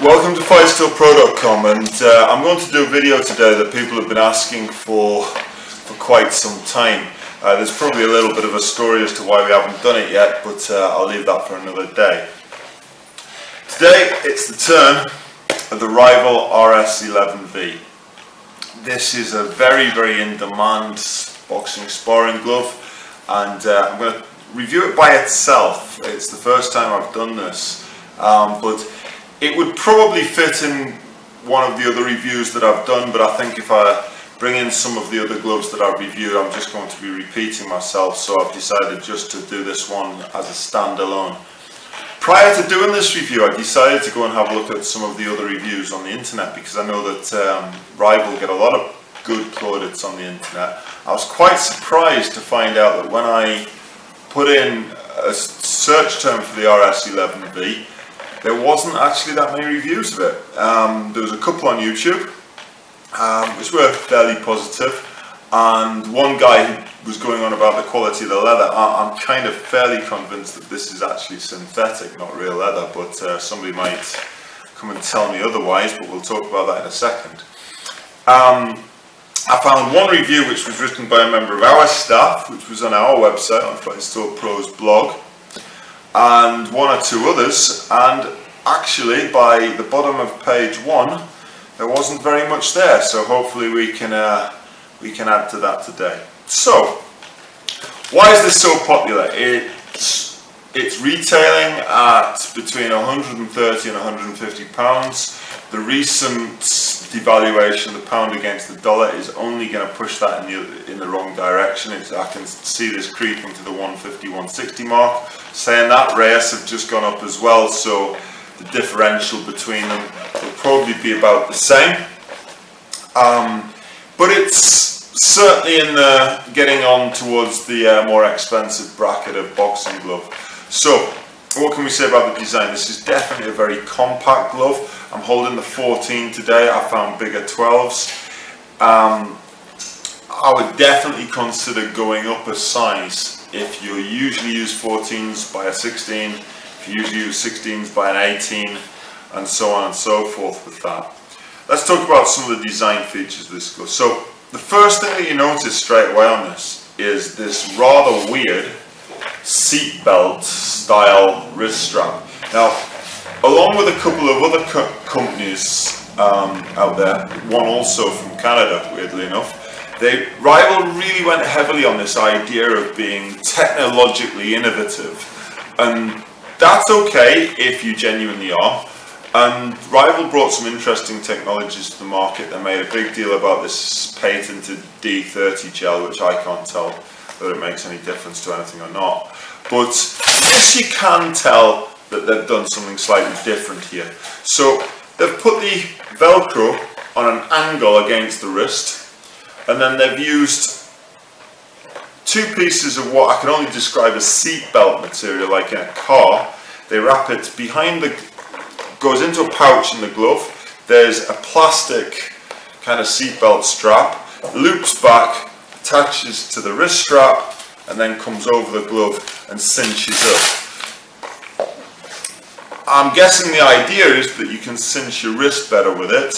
Welcome to FightStillPro.com, and I'm going to do a video today that people have been asking for quite some time. There's probably a little bit of a story as to why we haven't done it yet, but I'll leave that for another day. Today it's the turn of the rival RS11V. This is a very in-demand boxing sparring glove, and I'm going to review it by itself. It's the first time I've done this, but it would probably fit in one of the other reviews that I've done, but I think if I bring in some of the other gloves that I've reviewed, I'm just going to be repeating myself, so I've decided just to do this one as a standalone. Prior to doing this review, I decided to go and have a look at some of the other reviews on the internet, because I know that Rival get a lot of good plaudits on the internet. I was quite surprised to find out that when I put in a search term for the RS11V, there wasn't actually that many reviews of it. There was a couple on YouTube, which were fairly positive, and one guy who was going on about the quality of the leather. I'm kind of fairly convinced that this is actually synthetic, not real leather, but somebody might come and tell me otherwise, but we'll talk about that in a second. I found one review which was written by a member of our staff, which was on our website, on FightStillPro's blog, and one or two others, and actually by the bottom of page 1 there wasn't very much there, so hopefully we can add to that today. So, why is this so popular? It's retailing at between 130 and 150 pounds. The recent devaluation of the pound against the dollar is only going to push that in the wrong direction. I can see this creeping to the 150, 160 mark. Saying that, RS have just gone up as well, so the differential between them will probably be about the same. But it's certainly in the getting on towards the more expensive bracket of boxing glove. So, what can we say about the design? This is definitely a very compact glove. I'm holding the 14 today. I found bigger 12s. I would definitely consider going up a size. If you usually use 14s by a 16, if you usually use 16s by an 18, and so on and so forth with that. Let's talk about some of the design features of this glove. So, the first thing that you notice straight away on this is this rather weird seatbelt style wrist strap. Now, along with a couple of other companies out there, one also from Canada, weirdly enough, Rival really went heavily on this idea of being technologically innovative, and that's okay if you genuinely are. And Rival brought some interesting technologies to the market. They made a big deal about this patented D30 gel, which I can't tell whether it makes any difference to anything or not. But yes, you can tell that they've done something slightly different here. So they've put the Velcro on an angle against the wrist, and then they've used two pieces of what I can only describe as seatbelt material, like in a car. They wrap it behind goes into a pouch in the glove. There's a plastic kind of seatbelt strap, loops back, attaches to the wrist strap, and then comes over the glove and cinches up. I'm guessing the idea is that you can cinch your wrist better with it.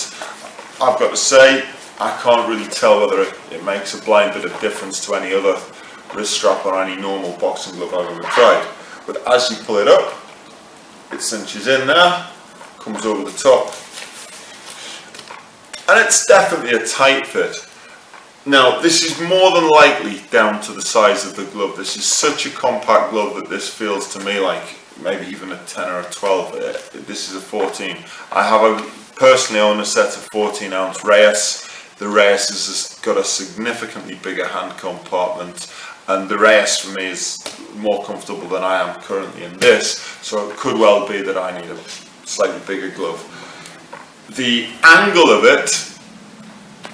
I've got to say, I can't really tell whether it makes a blind bit of difference to any other wrist strap or any normal boxing glove I've ever tried. But as you pull it up, it cinches in there, comes over the top, and it's definitely a tight fit. Now, this is more than likely down to the size of the glove. This is such a compact glove that this feels to me like maybe even a 10 or a 12. This is a 14. I personally own a set of 14-ounce RS. The RS has got a significantly bigger hand compartment, and the RS for me is more comfortable than I am currently in this, so it could well be that I need a slightly bigger glove. The angle of it,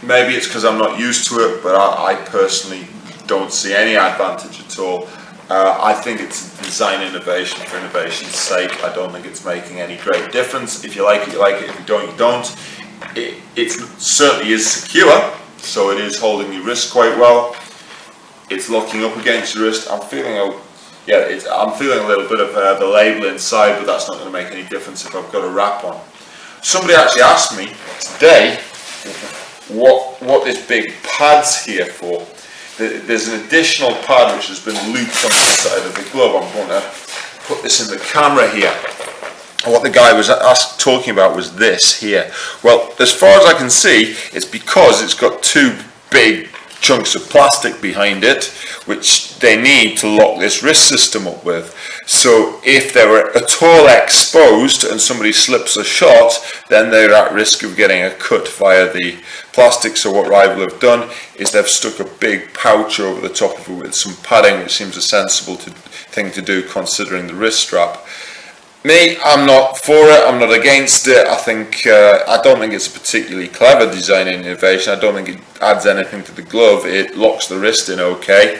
maybe it's because I'm not used to it, but I personally don't see any advantage at all. I think it's a design innovation for innovation's sake. I don't think it's making any great difference. If you like it, you like it. If you don't, you don't. It certainly is secure, so it is holding your wrist quite well. It's locking up against your wrist. I'm feeling a little bit of the label inside, but that's not going to make any difference if I've got a wrap on. somebody actually asked me today what this big pad's here for. There's an additional pad which has been looped on the side of the glove. I'm going to put this in the camera here. And what the guy was talking about was this here. Well, as far as I can see, it's because it's got two big chunks of plastic behind it, which they need to lock this wrist system up with. So if they were at all exposed and somebody slips a shot, then they're at risk of getting a cut via the plastic. So what Rival have done is they've stuck a big pouch over the top of it with some padding, which seems a sensible thing to do considering the wrist strap. Me, I'm not for it, I'm not against it. I don't think it's a particularly clever design innovation. I don't think it adds anything to the glove. It locks the wrist in okay,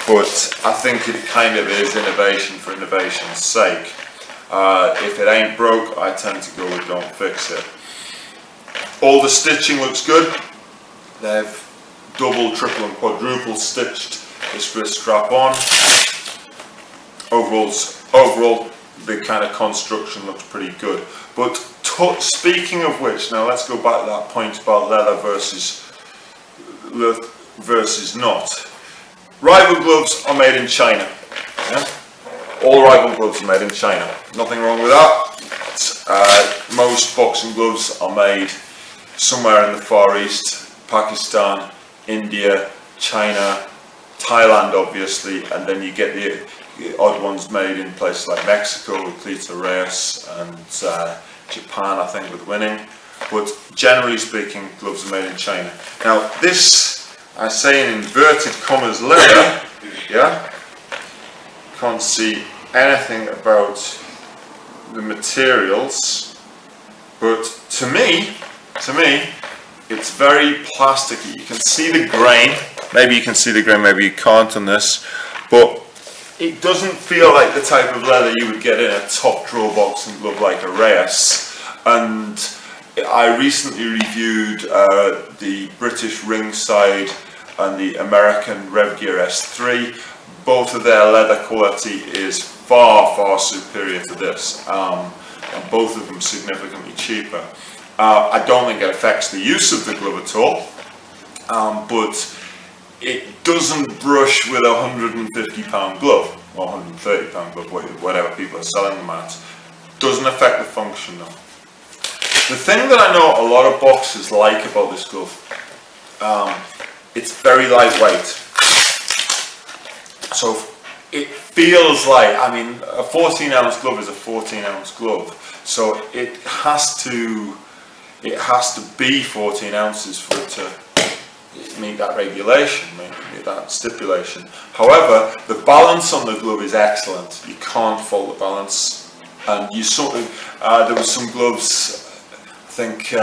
but I think it kind of is innovation for innovation's sake. If it ain't broke, I tend to go with don't fix it. All the stitching looks good. They've double, triple and quadruple stitched this wrist strap on. Overall, the kind of construction looks pretty good. But speaking of which, now let's go back to that point about leather versus not. Rival gloves are made in China. Yeah? All Rival gloves are made in China. Nothing wrong with that. Most boxing gloves are made somewhere in the Far East, Pakistan, India, China, Thailand obviously, and then you get the odd ones made in places like Mexico with Cleater Reyes and Japan, I think, with Winning. But generally speaking, gloves are made in China. Now this, I say in inverted commas, leather, yeah? Can't see anything about the materials, but to me, it's very plasticky. You can see the grain. Maybe you can see the grain, maybe you can't on this, but it doesn't feel like the type of leather you would get in a top drawer boxing glove like a Reyes. And I recently reviewed the British Ringside and the American Rev Gear S3. Both of their leather quality is far superior to this, and both of them significantly cheaper. I don't think it affects the use of the glove at all, but it doesn't brush with a £150 glove, or £130 glove, whatever people are selling them at. Doesn't affect the function though. The thing that I know a lot of boxers like about this glove, it's very lightweight. So it feels like, I mean, a 14-ounce glove is a 14-ounce glove, so it has to be 14 ounces for it to meet that regulation, meet that stipulation. However, the balance on the glove is excellent. You can't fault the balance. And you sort of, there were some gloves, I think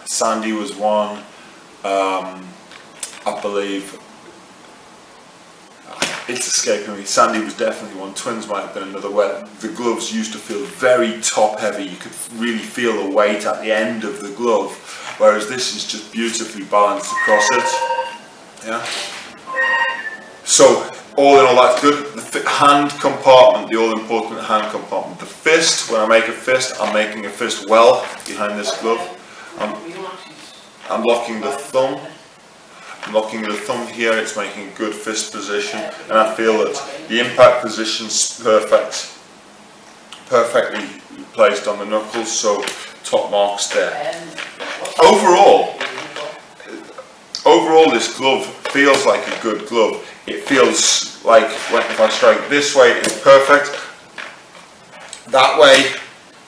Sandy was one, I believe, it's escaping me, Sandy was definitely one, Twins might have been another, where the gloves used to feel very top heavy. You could really feel the weight at the end of the glove, whereas this is just beautifully balanced across it. Yeah. So all in all, that's good. The hand compartment, the all-important hand compartment. The fist, when I make a fist, I'm making a fist well behind this glove. I'm locking the thumb. I'm locking the thumb here, it's making a good fist position, and I feel that the impact position's perfectly placed on the knuckles, so top marks there. Overall this glove feels like a good glove. It feels like if I strike this way, it's perfect. That way,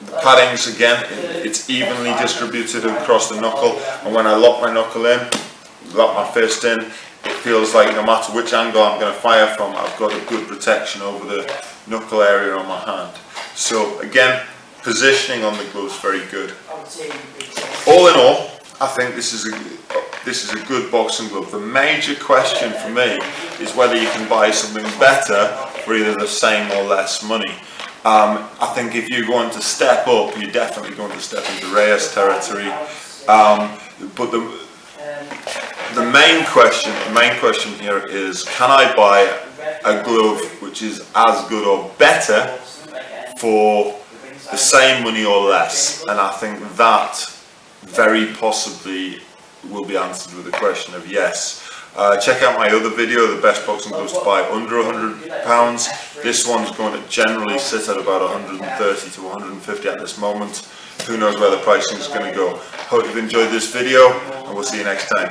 the padding's again, it's evenly distributed across the knuckle, and when I lock my knuckle in, lock my fist in, it feels like no matter which angle I'm going to fire from, I've got a good protection over the knuckle area on my hand. So again, positioning on the glove is very good. All in all, I think this is a good boxing glove. The major question for me is whether you can buy something better for either the same or less money. I think if you're going to step up, you're definitely going to step into Reyes territory. But the main question here is, can I buy a glove which is as good or better for the same money or less? And I think that very possibly will be answered with a question of yes. Check out my other video, the best boxing gloves to buy under £100. This one's going to generally sit at about 130 to 150 at this moment. Who knows where the pricing is going to go. Hope you've enjoyed this video, and we'll see you next time.